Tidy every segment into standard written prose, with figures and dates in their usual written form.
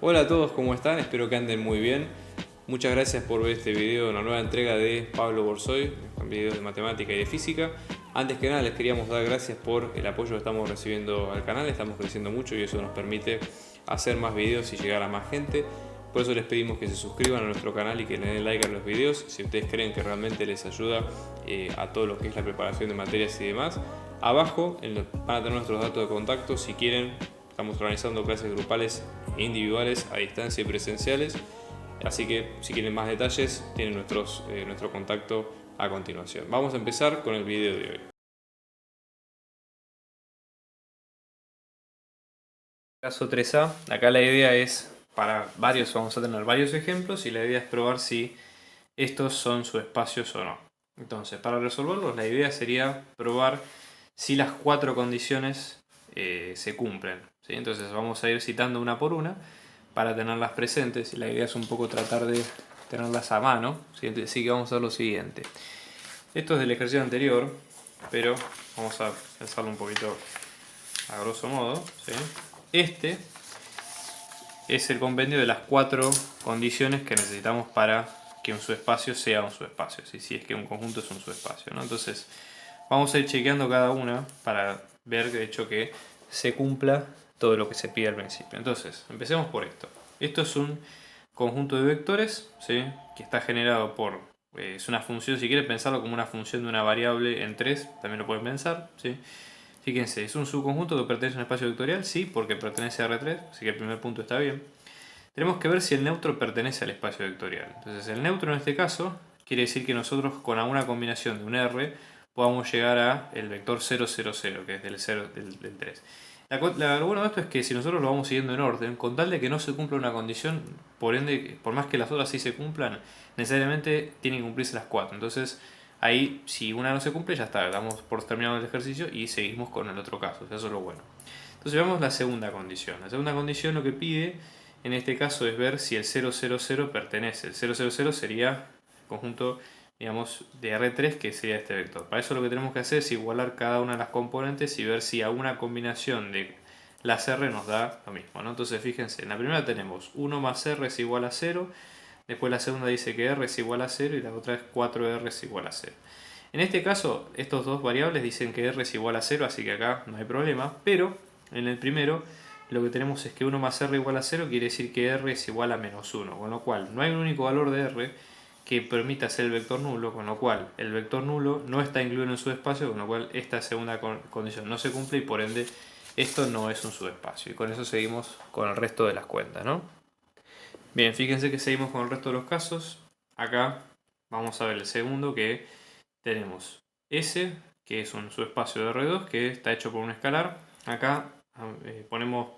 Hola a todos, ¿cómo están? Espero que anden muy bien. Muchas gracias por ver este video, una nueva entrega de Pablo Borsoy, con videos de matemática y de física. Antes que nada les queríamos dar gracias por el apoyo que estamos recibiendo al canal, estamos creciendo mucho y eso nos permite hacer más videos y llegar a más gente. Por eso les pedimos que se suscriban a nuestro canal y que le den like a los videos si ustedes creen que realmente les ayuda a todo lo que es la preparación de materias y demás. Abajo van a tener nuestros datos de contacto si quieren. Estamos organizando clases grupales e individuales a distancia y presenciales. Así que si quieren más detalles tienen nuestro contacto a continuación. Vamos a empezar con el video de hoy. Caso 3A, acá la idea es vamos a tener varios ejemplos y la idea es probar si estos son subespacios o no. Entonces, para resolverlos, la idea sería probar si las cuatro condiciones se cumplen, ¿sí? Entonces vamos a ir citando una por una para tenerlas presentes y la idea es un poco tratar de tenerlas a mano, ¿sí? Así que vamos a hacer lo siguiente. Esto es del ejercicio anterior, pero vamos a pensarlo un poquito a grosso modo, ¿sí? Este es el compendio de las cuatro condiciones que necesitamos para que un subespacio sea un subespacio, ¿sí? Si es que un conjunto es un subespacio, ¿no? Entonces vamos a ir chequeando cada una para ver de hecho que se cumpla todo lo que se pide al principio. Entonces, empecemos por esto. Esto es un conjunto de vectores, ¿sí? Que está generado por... es una función, si quieren pensarlo como una función de una variable en 3, también lo pueden pensar, ¿sí? Fíjense, ¿es un subconjunto que pertenece a un espacio vectorial? Sí, porque pertenece a R3, así que el primer punto está bien. Tenemos que ver si el neutro pertenece al espacio vectorial. Entonces, el neutro en este caso quiere decir que nosotros con alguna combinación de un R podamos llegar a el vector 0, 0, 0, que es del 0 del 3. Lo bueno de esto es que si nosotros lo vamos siguiendo en orden, con tal de que no se cumpla una condición, por ende, por más que las otras sí se cumplan, necesariamente tienen que cumplirse las cuatro. Entonces, ahí, si una no se cumple, ya está, damos por terminado el ejercicio y seguimos con el otro caso. Eso es lo bueno. Entonces, veamos la segunda condición. La segunda condición lo que pide, en este caso, es ver si el 0, 0, 0 pertenece. El 0, 0, 0 sería el conjunto, digamos, de R3, que sería este vector. Para eso lo que tenemos que hacer es igualar cada una de las componentes y ver si a una combinación de las R nos da lo mismo, ¿no? Entonces fíjense, en la primera tenemos 1 más R es igual a 0, después la segunda dice que R es igual a 0 y la otra es 4R es igual a 0. En este caso, estos dos variables dicen que R es igual a 0, así que acá no hay problema, pero en el primero lo que tenemos es que 1 más R igual a 0 quiere decir que R es igual a menos 1, con lo cual no hay un único valor de R que permita ser el vector nulo, con lo cual el vector nulo no está incluido en un subespacio, con lo cual esta segunda condición no se cumple y por ende esto no es un subespacio. Y con eso seguimos con el resto de las cuentas, ¿no? Bien, fíjense que seguimos con el resto de los casos. Acá vamos a ver el segundo, que tenemos S, que es un subespacio de R2 que está hecho por un escalar. Acá ponemos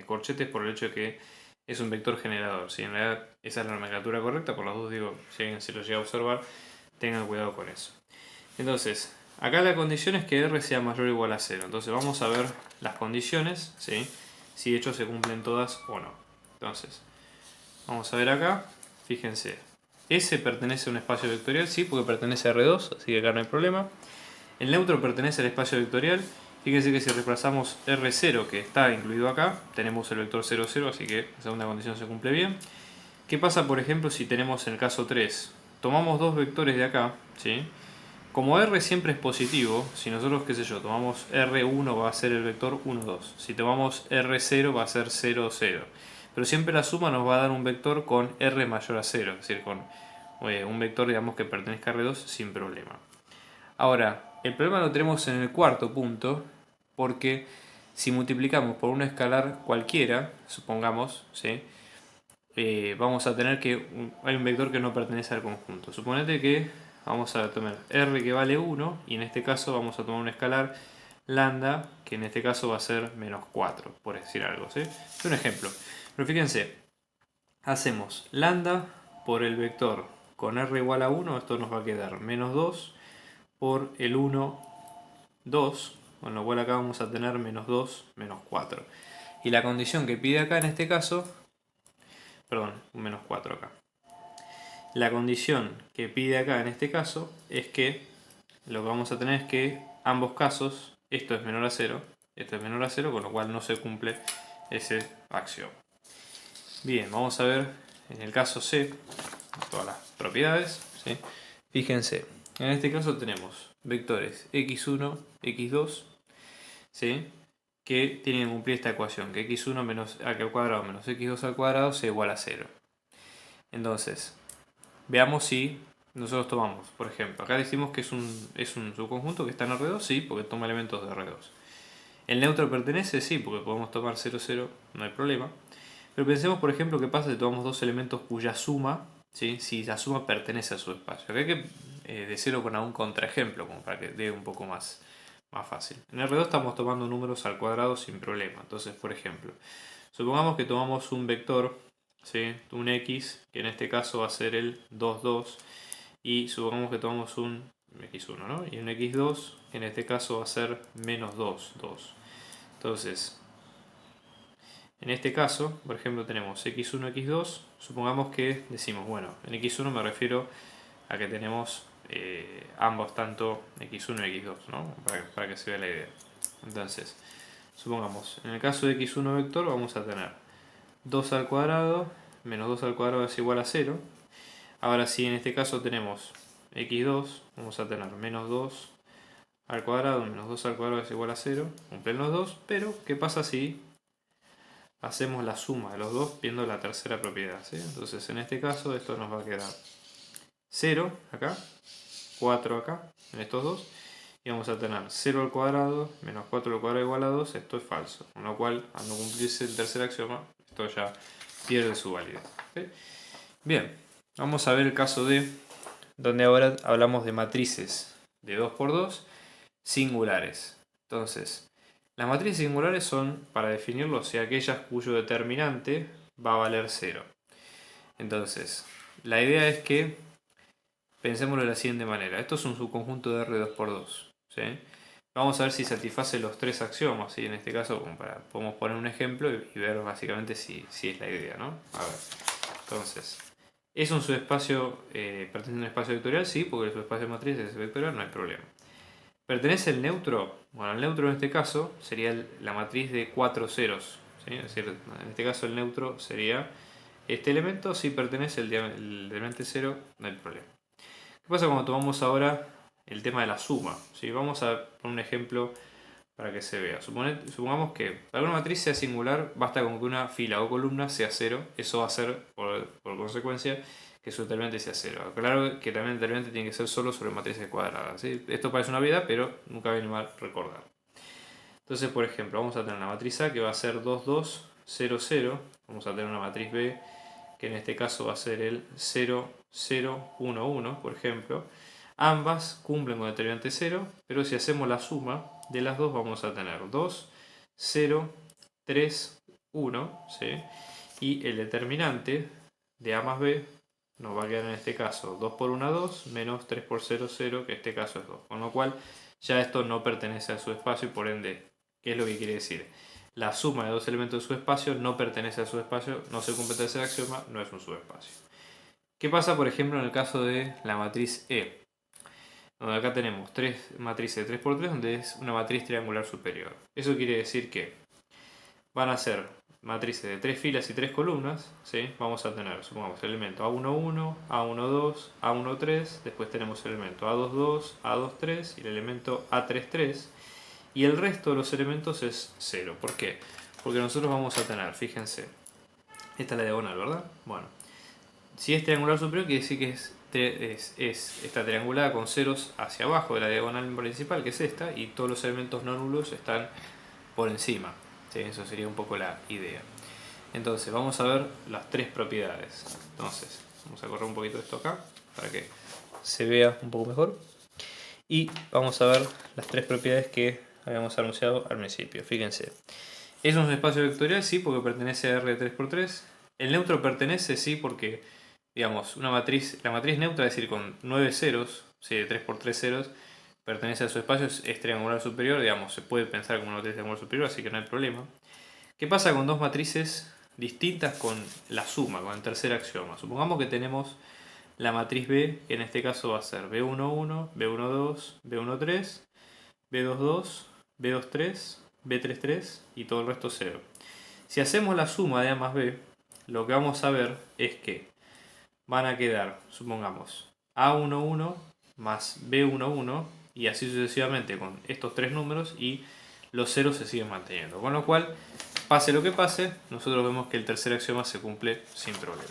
corchetes por el hecho de que es un vector generador. Si en realidad esa es la nomenclatura correcta, por las dos digo, si alguien se lo llega a observar, tengan cuidado con eso. Entonces, acá la condición es que R sea mayor o igual a 0. Entonces vamos a ver las condiciones, ¿sí? Si de hecho se cumplen todas o no. Entonces, vamos a ver acá, fíjense, S pertenece a un espacio vectorial, sí, porque pertenece a R2, así que acá no hay problema. El neutro pertenece al espacio vectorial. Fíjense que si reemplazamos R0, que está incluido acá, tenemos el vector 0, 0, así que la segunda condición se cumple bien. ¿Qué pasa, por ejemplo, si tenemos en el caso 3? Tomamos dos vectores de acá, ¿sí? Como R siempre es positivo, si nosotros, qué sé yo, tomamos R1 va a ser el vector 1, 2. Si tomamos R0 va a ser 0, 0. Pero siempre la suma nos va a dar un vector con R mayor a 0, es decir, con un vector, digamos, que pertenezca a R2 sin problema. Ahora, el problema lo tenemos en el cuarto punto, porque si multiplicamos por un escalar cualquiera, supongamos, ¿sí? Vamos a tener que hay un vector que no pertenece al conjunto. Suponete que vamos a tomar R que vale 1 y en este caso vamos a tomar un escalar lambda que en este caso va a ser menos 4, por decir algo, ¿sí? Es un ejemplo. Pero fíjense, hacemos lambda por el vector con R igual a 1, esto nos va a quedar menos 2 por el 1, 2, con lo cual acá vamos a tener menos 2, menos 4. Y la condición que pide acá en este caso, perdón, un menos 4 acá. La condición que pide acá en este caso es que lo que vamos a tener es que ambos casos, esto es menor a 0, esto es menor a 0, con lo cual no se cumple ese axioma. Bien, vamos a ver en el caso C, todas las propiedades, ¿sí? Fíjense, en este caso tenemos vectores x1, x2, ¿sí? Que tienen que cumplir esta ecuación, que x1 menos a al cuadrado menos x2 al cuadrado sea igual a 0. Entonces, veamos si nosotros tomamos, por ejemplo, acá decimos que es un subconjunto que está en R2, sí, porque toma elementos de R2. ¿El neutro pertenece? Sí, porque podemos tomar 0, 0, no hay problema. Pero pensemos, por ejemplo, qué pasa si tomamos dos elementos cuya suma, ¿sí? Si la suma pertenece a su espacio. Acá hay que decirlo con algún contraejemplo, como para que dé un poco más fácil. En R2 estamos tomando números al cuadrado sin problema. Entonces, por ejemplo, supongamos que tomamos un vector, ¿sí? Un x, que en este caso va a ser el 2, 2. Y supongamos que tomamos un x1, ¿no? Y un x2, que en este caso va a ser menos 2, 2. Entonces, en este caso, por ejemplo, tenemos x1, x2. Supongamos que decimos, bueno, en x1 me refiero a que tenemos ambos, tanto x1 y x2, ¿no? Para que se vea la idea. Entonces, supongamos, en el caso de x1 vector vamos a tener 2 al cuadrado menos 2 al cuadrado es igual a 0. Ahora sí, en este caso tenemos x2, vamos a tener menos 2 al cuadrado menos 2 al cuadrado es igual a 0. Cumplen los dos, pero ¿qué pasa si hacemos la suma de los dos viendo la tercera propiedad? ¿Sí? Entonces en este caso esto nos va a quedar 0 acá, 4 acá, en estos dos, y vamos a tener 0 al cuadrado menos 4 al cuadrado igual a 2, esto es falso, con lo cual al no cumplirse el tercer axioma, esto ya pierde su validez. ¿Sí? Bien, vamos a ver el caso de donde ahora hablamos de matrices de 2×2 singulares. Entonces, las matrices singulares son, para definirlo, o sea, aquellas cuyo determinante va a valer 0. Entonces, la idea es que pensémoslo de la siguiente manera. Esto es un subconjunto de R2×2. ¿Sí? Vamos a ver si satisface los tres axiomas. ¿Sí? En este caso, podemos poner un ejemplo y ver básicamente si es la idea, ¿no? A ver. Entonces, ¿es un subespacio perteneciente a un espacio vectorial? Sí, porque el subespacio de matriz es vectorial, no hay problema. ¿Pertenece el neutro? Bueno, el neutro en este caso sería la matriz de 4 ceros. ¿Sí? Es decir, en este caso el neutro sería este elemento. Si pertenece el elemento 0, no hay problema. ¿Qué pasa cuando tomamos ahora el tema de la suma? ¿Sí? Vamos a poner un ejemplo para que se vea. Supongamos que para que una matriz sea singular, basta con que una fila o columna sea 0. Eso va a ser, por consecuencia, que su determinante sea 0. Claro que también el determinante tiene que ser solo sobre matrices cuadradas. ¿Sí? Esto parece una obviedad, pero nunca viene mal recordar. Entonces, por ejemplo, vamos a tener una matriz A que va a ser 2, 2, 0, 0. Vamos a tener una matriz B que en este caso va a ser el 0, 0, 1, 1, por ejemplo. Ambas cumplen con determinante 0, pero si hacemos la suma de las dos vamos a tener 2, 0, 3, 1, ¿sí? Y el determinante de A más B nos va a quedar en este caso 2 por 1, 2, menos 3 por 0, 0, que en este caso es 2. Con lo cual ya esto no pertenece a su espacio y por ende, ¿qué es lo que quiere decir? La suma de dos elementos de subespacio no pertenece a su espacio, no se cumple el tercer axioma, no es un subespacio. ¿Qué pasa, por ejemplo, en el caso de la matriz E? Donde acá tenemos tres matrices de 3×3, donde es una matriz triangular superior. Eso quiere decir que van a ser matrices de 3 filas y 3 columnas. ¿Sí? Vamos a tener, supongamos, el elemento A11, A12, A13, después tenemos el elemento A22, A23 y el elemento A33. Y el resto de los elementos es 0. ¿Por qué? Porque nosotros vamos a tener, fíjense, esta es la diagonal, ¿verdad? Bueno, si es triangular superior, quiere decir que está triangulada con ceros hacia abajo de la diagonal principal, que es esta, y todos los elementos no nulos están por encima. ¿Sí? Eso sería un poco la idea. Entonces, vamos a ver las tres propiedades. Entonces, vamos a correr un poquito esto acá, para que se vea un poco mejor. Y vamos a ver las tres propiedades que habíamos anunciado al principio. Fíjense. ¿Es un espacio vectorial? Sí, porque pertenece a R de 3×3. ¿El neutro pertenece? Sí, porque, digamos, la matriz neutra, es decir, con 9 ceros, ¿sí? De 3×3 ceros, pertenece a su espacio, es triangular superior, digamos, se puede pensar como una matriz triangular superior, así que no hay problema. ¿Qué pasa con dos matrices distintas con la suma, con el tercer axioma? Supongamos que tenemos la matriz B, que en este caso va a ser B11, B12, B13, B22, B23, B33 y todo el resto 0. Si hacemos la suma de A más B, lo que vamos a ver es que van a quedar, supongamos, A11 más B11 y así sucesivamente con estos tres números y los ceros se siguen manteniendo. Con lo cual, pase lo que pase, nosotros vemos que el tercer axioma se cumple sin problema.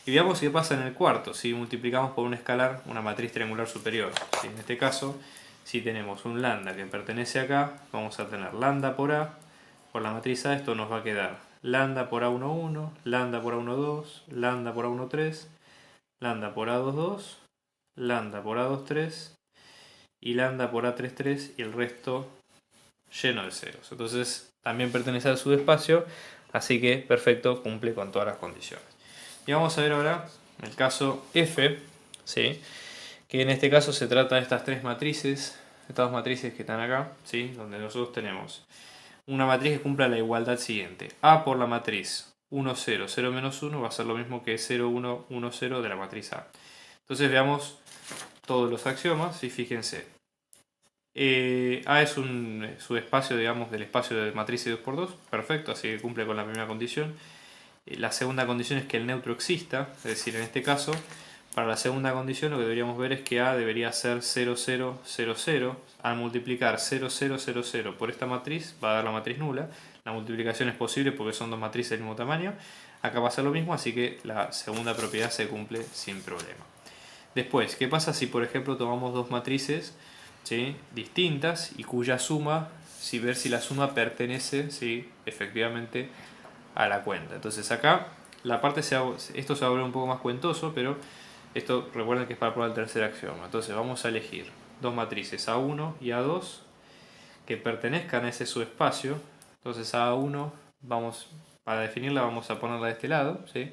Y veamos qué pasa en el cuarto, si multiplicamos por un escalar una matriz triangular superior. Si en este caso, si tenemos un lambda que pertenece acá, vamos a tener lambda por A, por la matriz A esto nos va a quedar lambda por A11, lambda por A12, lambda por A13, lambda por A22, lambda por A23 y lambda por A33 y el resto lleno de ceros. Entonces también pertenece al subespacio, así que perfecto, cumple con todas las condiciones. Y vamos a ver ahora el caso F, ¿sí? Que en este caso se trata de estas tres matrices, estas dos matrices que están acá, ¿sí? Donde nosotros tenemos una matriz que cumpla la igualdad siguiente. A por la matriz 1, 0, 0 menos 1 va a ser lo mismo que 0, 1, 1, 0 de la matriz A. Entonces veamos todos los axiomas y fíjense. A es un subespacio, digamos, del espacio de matrices 2×2, perfecto, así que cumple con la primera condición. La segunda condición es que el neutro exista, es decir, en este caso, para la segunda condición lo que deberíamos ver es que A debería ser 0, 0, 0, 0. Al multiplicar 0, 0, 0, 0 por esta matriz va a dar la matriz nula. La multiplicación es posible porque son dos matrices del mismo tamaño. Acá va a ser lo mismo, así que la segunda propiedad se cumple sin problema. Después, ¿qué pasa si por ejemplo tomamos dos matrices, ¿sí?, distintas y cuya suma, ver si la suma pertenece, ¿sí?, efectivamente a la cuenta? Entonces acá la parte esto se va a volver un poco más cuentoso, pero esto recuerden que es para probar el tercer axioma. Entonces vamos a elegir dos matrices A1 y A2 que pertenezcan a ese subespacio. Entonces A1 para definirla vamos a ponerla de este lado, ¿sí?,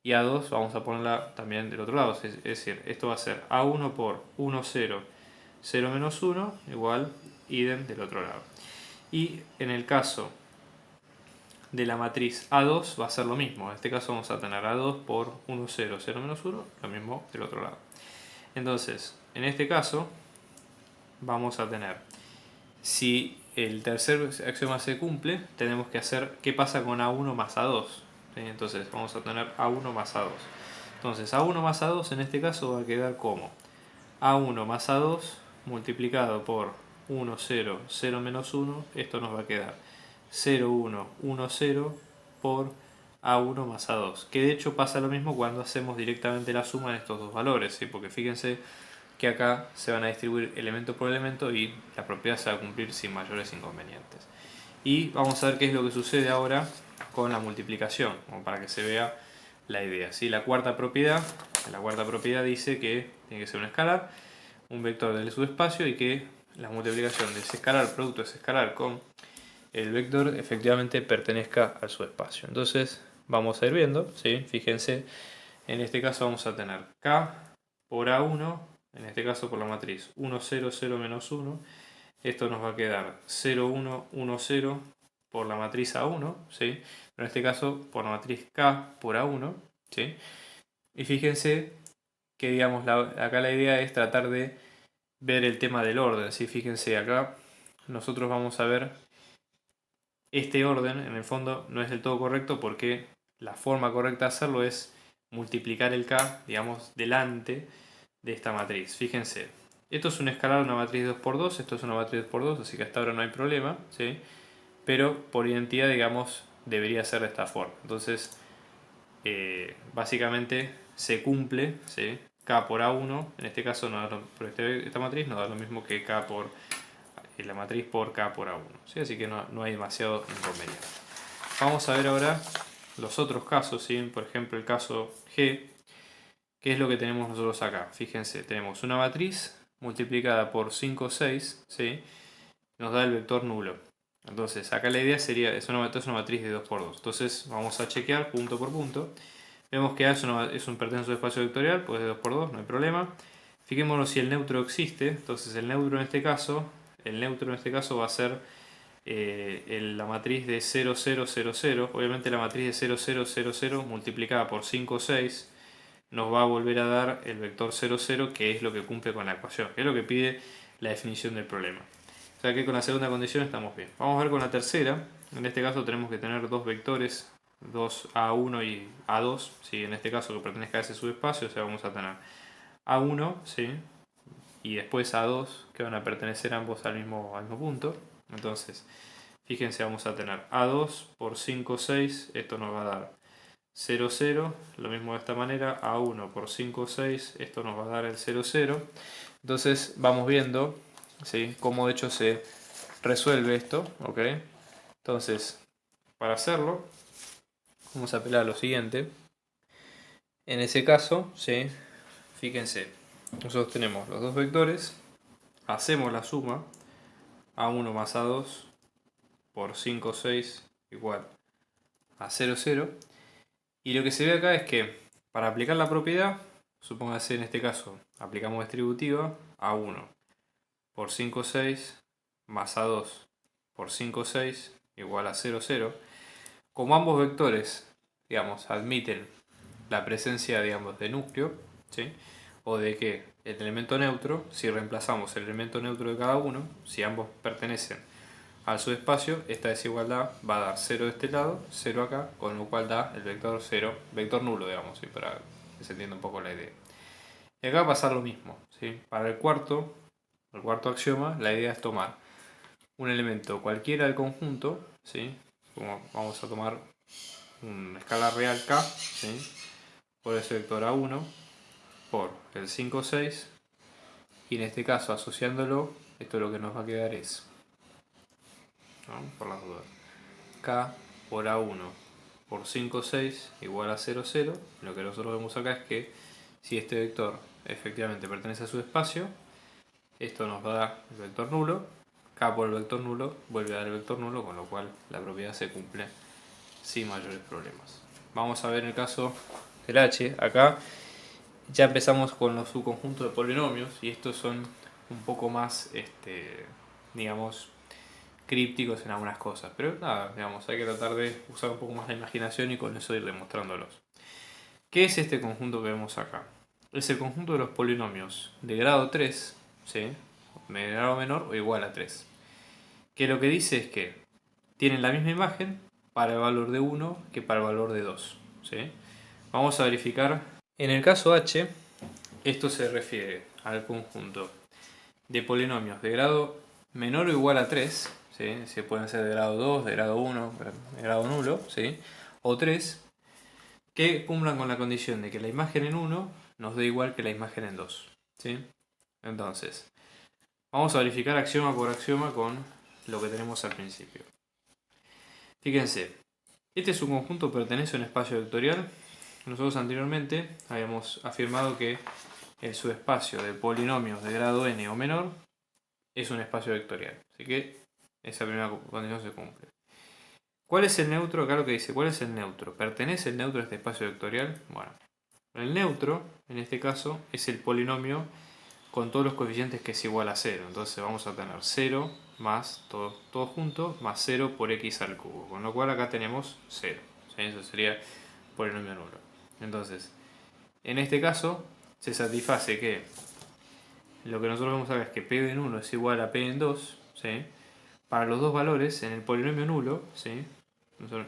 y A2 vamos a ponerla también del otro lado. Es decir, esto va a ser A1 por 1, 0, 0 menos 1 igual idem del otro lado. Y en el caso de la matriz A2 va a ser lo mismo. En este caso vamos a tener A2 por 1, 0, 0 menos 1, lo mismo del otro lado. Entonces, en este caso vamos a tener, si el tercer axioma se cumple, tenemos que hacer qué pasa con A1 más A2. ¿Sí? Entonces vamos a tener A1 más A2. Entonces A1 más A2 en este caso va a quedar como A1 más A2 multiplicado por 1, 0, 0 menos 1. Esto nos va a quedar 0, 1, 1, 0 por A1 más A2. Que de hecho pasa lo mismo cuando hacemos directamente la suma de estos dos valores, ¿sí? Porque fíjense que acá se van a distribuir elemento por elemento y la propiedad se va a cumplir sin mayores inconvenientes. Y vamos a ver qué es lo que sucede ahora con la multiplicación, como para que se vea la idea. ¿Sí? La cuarta propiedad dice que tiene que ser un escalar, un vector del subespacio y que la multiplicación de ese escalar, producto de ese escalar con el vector efectivamente pertenezca al subespacio. Entonces vamos a ir viendo, ¿sí? Fíjense, en este caso vamos a tener K por A1, en este caso por la matriz 1, 0, 0 menos 1. Esto nos va a quedar 0, 1, 1, 0 por la matriz A1, ¿sí? Pero en este caso por la matriz K por A1, ¿sí? Y fíjense que, digamos, acá la idea es tratar de ver el tema del orden, ¿sí? Fíjense, acá nosotros vamos a ver este orden, en el fondo no es del todo correcto porque la forma correcta de hacerlo es multiplicar el K, digamos, delante de esta matriz. Fíjense, esto es un escalar, una matriz 2×2, esto es una matriz 2×2, así que hasta ahora no hay problema, ¿sí? Pero por identidad, digamos, debería ser de esta forma. Entonces, básicamente se cumple, ¿sí? K por A1, en este caso por esta matriz nos da lo mismo que K por la matriz por K por A1, ¿sí? Así que no hay demasiado inconveniente. Vamos a ver ahora los otros casos, ¿sí? Por ejemplo el caso G, que es lo que tenemos nosotros acá. Fíjense, tenemos una matriz multiplicada por 5, 6, ¿sí? Nos da el vector nulo. Entonces acá la idea sería, es una matriz de 2×2. Entonces vamos a chequear punto por punto. Vemos que A es un pertenece a un espacio vectorial, pues de 2×2, no hay problema. Fijémonos si el neutro existe. Entonces el neutro en este caso va a ser la matriz de 0, 0, 0, 0. Obviamente la matriz de 0, 0, 0, 0 multiplicada por 5, 6 nos va a volver a dar el vector 0, 0, que es lo que cumple con la ecuación, que es lo que pide la definición del problema. O sea que con la segunda condición estamos bien. Vamos a ver con la tercera. En este caso tenemos que tener dos vectores 2A1 y A2, ¿sí? En este caso que pertenezca a ese subespacio, o sea, vamos a tener A1, ¿sí? Y después A2, que van a pertenecer ambos al mismo punto. Entonces, fíjense, vamos a tener A2 por 5, 6, esto nos va a dar 0, 0, lo mismo de esta manera, A1 por 5, 6, esto nos va a dar el 0, 0. Entonces vamos viendo, ¿sí?, cómo de hecho se resuelve esto, ¿ok? Entonces, para hacerlo, vamos a apelar a lo siguiente. En ese caso, ¿sí?, fíjense, nosotros tenemos los dos vectores, hacemos la suma, A1 más A2 por 5, 6 igual a 0, 0. Y lo que se ve acá es que para aplicar la propiedad, supóngase en este caso, aplicamos distributiva, A1 por 5, 6 más A2 por 5, 6 igual a 0, 0. Como ambos vectores, digamos, admiten la presencia, digamos, de núcleo, ¿sí?, o de que el elemento neutro, si reemplazamos el elemento neutro de cada uno, si ambos pertenecen al subespacio, esta desigualdad va a dar 0 de este lado, 0 acá, con lo cual da el vector 0, vector nulo, digamos, ¿sí?, para que se entienda un poco la idea. Y acá va a pasar lo mismo, ¿sí? Para el cuarto axioma, la idea es tomar un elemento cualquiera del conjunto, ¿sí?, como vamos a tomar una escala real K, ¿sí?, por ese vector A1 por el 5, 6, y en este caso asociándolo, esto lo que nos va a quedar es, ¿no?, por las dudas, K por A1 por 5, 6 igual a 0, 0. Lo que nosotros vemos acá es que si este vector efectivamente pertenece a su espacio, esto nos va a dar el vector nulo, K por el vector nulo vuelve a dar el vector nulo, con lo cual la propiedad se cumple sin mayores problemas. Vamos a ver el caso del H. Acá ya empezamos con los subconjuntos de polinomios y estos son un poco más, digamos, crípticos en algunas cosas, pero nada, digamos, hay que tratar de usar un poco más la imaginación y con eso ir demostrándolos. ¿Qué es este conjunto que vemos acá? Es el conjunto de los polinomios de grado 3, ¿sí?, de grado menor o igual a 3, que lo que dice es que tienen la misma imagen para el valor de 1 que para el valor de 2, ¿sí? Vamos a verificar. En el caso H, esto se refiere al conjunto de polinomios de grado menor o igual a 3, ¿sí?, se pueden ser de grado 2, de grado 1, de grado nulo, ¿sí?, o 3, que cumplan con la condición de que la imagen en 1 nos dé igual que la imagen en 2, ¿sí? Entonces, vamos a verificar axioma por axioma con lo que tenemos al principio. Fíjense, este subconjunto pertenece a un espacio vectorial. Nosotros anteriormente habíamos afirmado que el subespacio de polinomios de grado n o menor es un espacio vectorial. Así que esa primera condición se cumple. ¿Cuál es el neutro? Acá lo que dice, ¿cuál es el neutro? ¿Pertenece el neutro a este espacio vectorial? Bueno, el neutro, en este caso, es el polinomio con todos los coeficientes que es igual a 0. Entonces vamos a tener 0 más, todo junto, más 0 por x al cubo. Con lo cual acá tenemos 0. ¿Sí? Eso sería polinomio nulo. Entonces, en este caso, se satisface que lo que nosotros vamos a ver es que P en 1 es igual a P en 2, ¿sí?, para los dos valores en el polinomio nulo, ¿sí?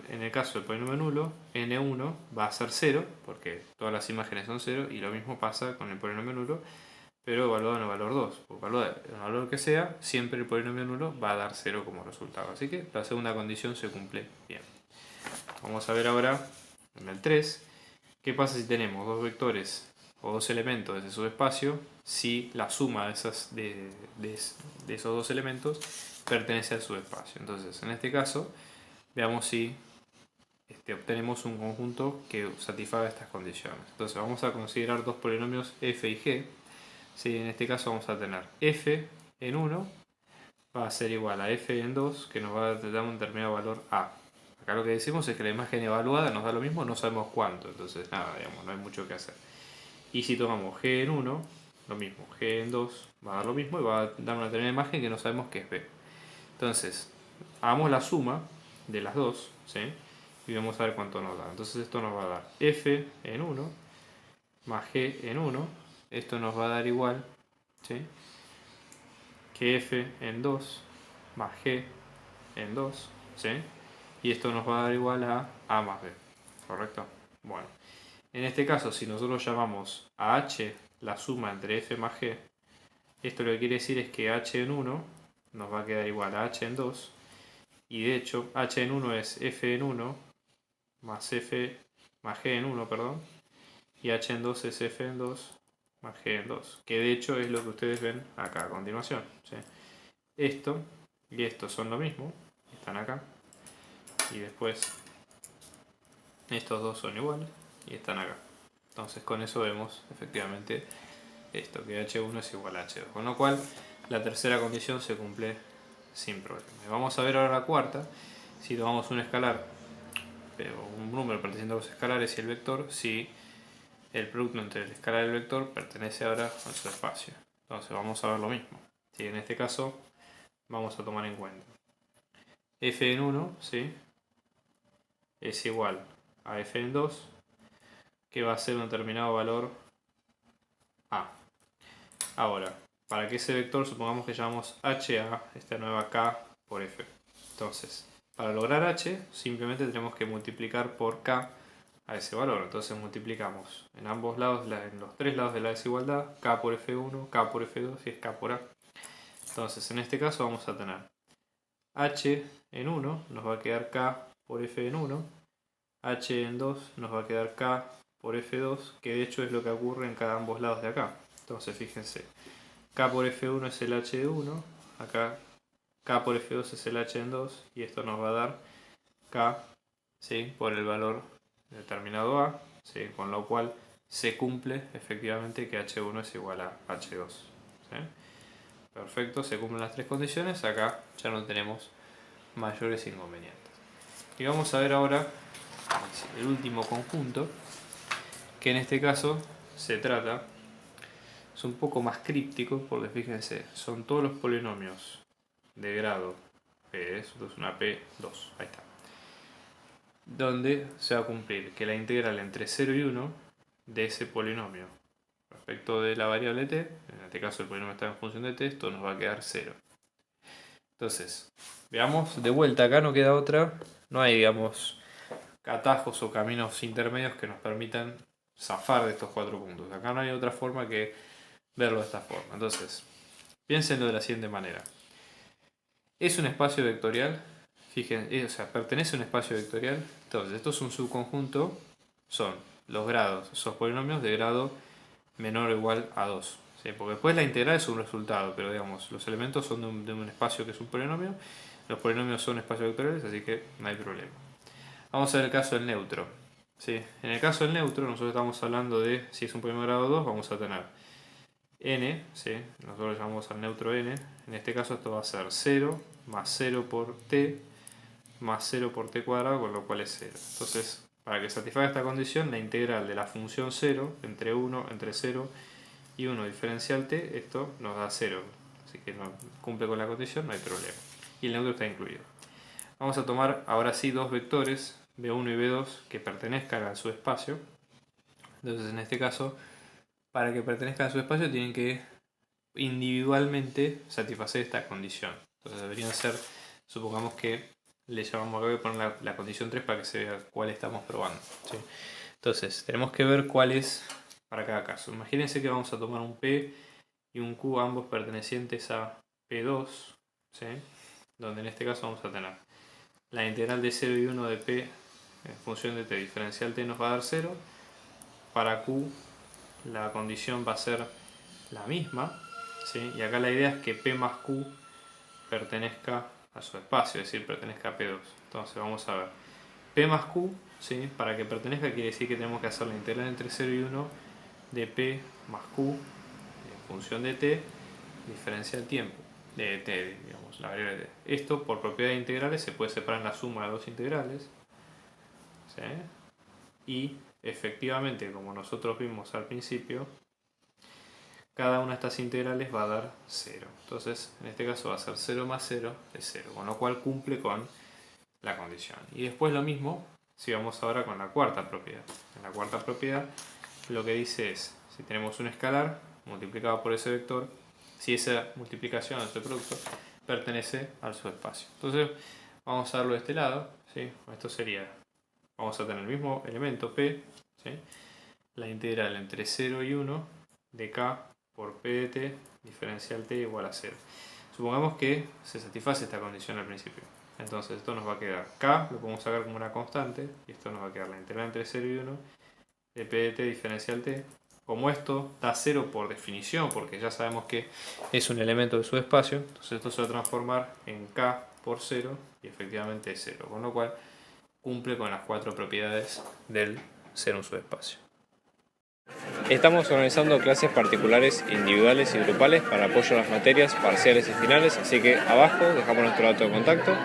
En el caso del polinomio nulo, n1 va a ser 0, porque todas las imágenes son 0, y lo mismo pasa con el polinomio nulo, pero evaluado en el valor 2. Por el valor que sea, siempre el polinomio nulo va a dar 0 como resultado. Así que la segunda condición se cumple bien. Vamos a ver ahora, en el 3, qué pasa si tenemos dos vectores o dos elementos de ese subespacio, si la suma de esos dos elementos pertenece al subespacio. Entonces, en este caso, veamos si obtenemos un conjunto que satisfaga estas condiciones. Entonces, vamos a considerar dos polinomios f y g. ¿Sí? En este caso vamos a tener f en 1 va a ser igual a f en 2, que nos va a dar un determinado valor a. Acá lo que decimos es que la imagen evaluada nos da lo mismo, no sabemos cuánto, entonces nada, digamos, no hay mucho que hacer. Y si tomamos g en 1, lo mismo, g en 2 va a dar lo mismo y va a dar una determinada imagen que no sabemos qué es b. Entonces, hagamos la suma de las dos, ¿sí?, y vamos a ver cuánto nos da. Entonces esto nos va a dar f en 1 más g en 1, esto nos va a dar igual, ¿sí?, que f en 2 más g en 2, ¿sí?, y esto nos va a dar igual a más b, ¿correcto? Bueno, en este caso, si nosotros llamamos a h la suma entre f más g, esto lo que quiere decir es que h en 1 nos va a quedar igual a h en 2, y de hecho h en 1 es f en 1 más f más g en 1, perdón, y h en 2 es f en 2 más g en 2, que de hecho es lo que ustedes ven acá a continuación, ¿sí? Esto y esto son lo mismo, están acá, y después estos dos son iguales y están acá. Entonces con eso vemos efectivamente esto, que h1 es igual a h2, con lo cual la tercera condición se cumple sin problema. Vamos a ver ahora la cuarta. Si tomamos un escalar, pero un número perteneciente a los escalares y el vector, si el producto entre el escalar y el vector pertenece ahora a su espacio. Entonces vamos a ver lo mismo. Si en este caso vamos a tomar en cuenta f en 1, ¿sí?, es igual a f en 2, que va a ser un determinado valor a. Ahora, para que ese vector supongamos que llamamos h a esta nueva k por f. Entonces, para lograr h, simplemente tenemos que multiplicar por k a ese valor. Entonces multiplicamos en ambos lados, en los tres lados de la desigualdad, k por f1, k por f2 y es k por a. Entonces, en este caso vamos a tener h en 1 nos va a quedar k por f en 1, h en 2 nos va a quedar k por f2, que de hecho es lo que ocurre en cada ambos lados de acá. Entonces fíjense, k por f1 es el h de 1, acá k por f2 es el h en 2, y esto nos va a dar k, ¿sí?, por el valor determinado a, ¿sí?, con lo cual se cumple efectivamente que h1 es igual a h2. ¿Sí? Perfecto, se cumplen las tres condiciones, acá ya no tenemos mayores inconvenientes. Y vamos a ver ahora el último conjunto, que en este caso se trata, es un poco más críptico porque fíjense, son todos los polinomios de grado P, esto es una P2, ahí está, donde se va a cumplir que la integral entre 0 y 1 de ese polinomio respecto de la variable t, en este caso el polinomio está en función de t, esto nos va a quedar 0. Entonces, veamos de vuelta, acá no queda otra, no hay, digamos, atajos o caminos intermedios que nos permitan zafar de estos cuatro puntos. Acá no hay otra forma que verlo de esta forma. Entonces, piénsenlo de la siguiente manera. Es un espacio vectorial, fíjense, o sea, pertenece a un espacio vectorial. Entonces, esto es un subconjunto, son los grados, esos polinomios de grado menor o igual a 2. ¿Sí? Porque después la integral es un resultado, pero digamos, los elementos son de un espacio que es un polinomio, los polinomios son espacios vectoriales, así que no hay problema. Vamos a ver el caso del neutro. ¿Sí? En el caso del neutro, nosotros estamos hablando de, si es un polinomio de grado 2, vamos a tener n, ¿sí?, nosotros llamamos al neutro n, en este caso esto va a ser 0 más 0 por t más 0 por t cuadrado, con lo cual es 0. Entonces, para que satisfaga esta condición, la integral de la función 0 entre 1, entre 0 y 1 diferencial t, esto nos da 0. Así que no cumple con la condición, no hay problema. Y el neutro está incluido. Vamos a tomar ahora sí dos vectores, b1 y b2, que pertenezcan a su espacio. Entonces, en este caso, para que pertenezcan a su espacio tienen que individualmente satisfacer esta condición. Entonces deberían ser, supongamos que le llamamos acá, voy a poner la condición 3 para que se vea cuál estamos probando. ¿Sí? Entonces tenemos que ver cuál es para cada caso. Imagínense que vamos a tomar un P y un Q, ambos pertenecientes a P2, ¿sí?, donde en este caso vamos a tener la integral de 0 y 1 de P en función de t diferencial t nos va a dar 0. Para Q la condición va a ser la misma, ¿sí?, y acá la idea es que P más Q pertenezca a su espacio, es decir, pertenezca a P2. Entonces vamos a ver, P más Q, ¿sí?, para que pertenezca quiere decir que tenemos que hacer la integral entre 0 y 1 de P más Q en función de t diferencial tiempo, de t, digamos, la variable t. Esto por propiedad de integrales se puede separar en la suma de dos integrales, ¿sí?, y efectivamente, como nosotros vimos al principio, cada una de estas integrales va a dar 0. Entonces, en este caso va a ser 0 más 0 es 0, con lo cual cumple con la condición. Y después lo mismo si vamos ahora con la cuarta propiedad. En la cuarta propiedad lo que dice es, si tenemos un escalar multiplicado por ese vector, si esa multiplicación, ese producto, pertenece al subespacio. Entonces, vamos a verlo de este lado. ¿sí? Esto sería, vamos a tener el mismo elemento P, ¿sí? La integral entre 0 y 1 de K por P de T diferencial T igual a 0. Supongamos que se satisface esta condición al principio. Entonces esto nos va a quedar K, lo podemos sacar como una constante, y esto nos va a quedar la integral entre 0 y 1 de P de T diferencial T. Como esto da 0 por definición, porque ya sabemos que es un elemento de subespacio, entonces esto se va a transformar en K por 0 y efectivamente es 0, con lo cual cumple con las 4 propiedades del ser un subespacio. Estamos organizando clases particulares, individuales y grupales para apoyo a las materias parciales y finales, así que abajo dejamos nuestro dato de contacto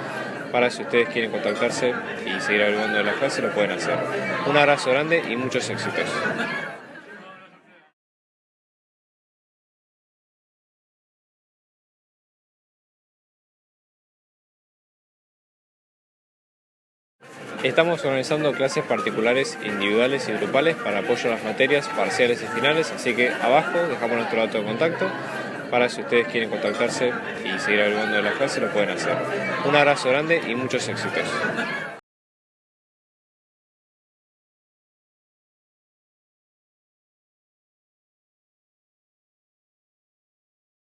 para si ustedes quieren contactarse y seguir averiguando de la clase lo pueden hacer. Un abrazo grande y muchos éxitos. Estamos organizando clases particulares, individuales y grupales para apoyo a las materias parciales y finales, así que abajo dejamos nuestro dato de contacto para si ustedes quieren contactarse y seguir averiguando de la clase lo pueden hacer. Un abrazo grande y muchos éxitos.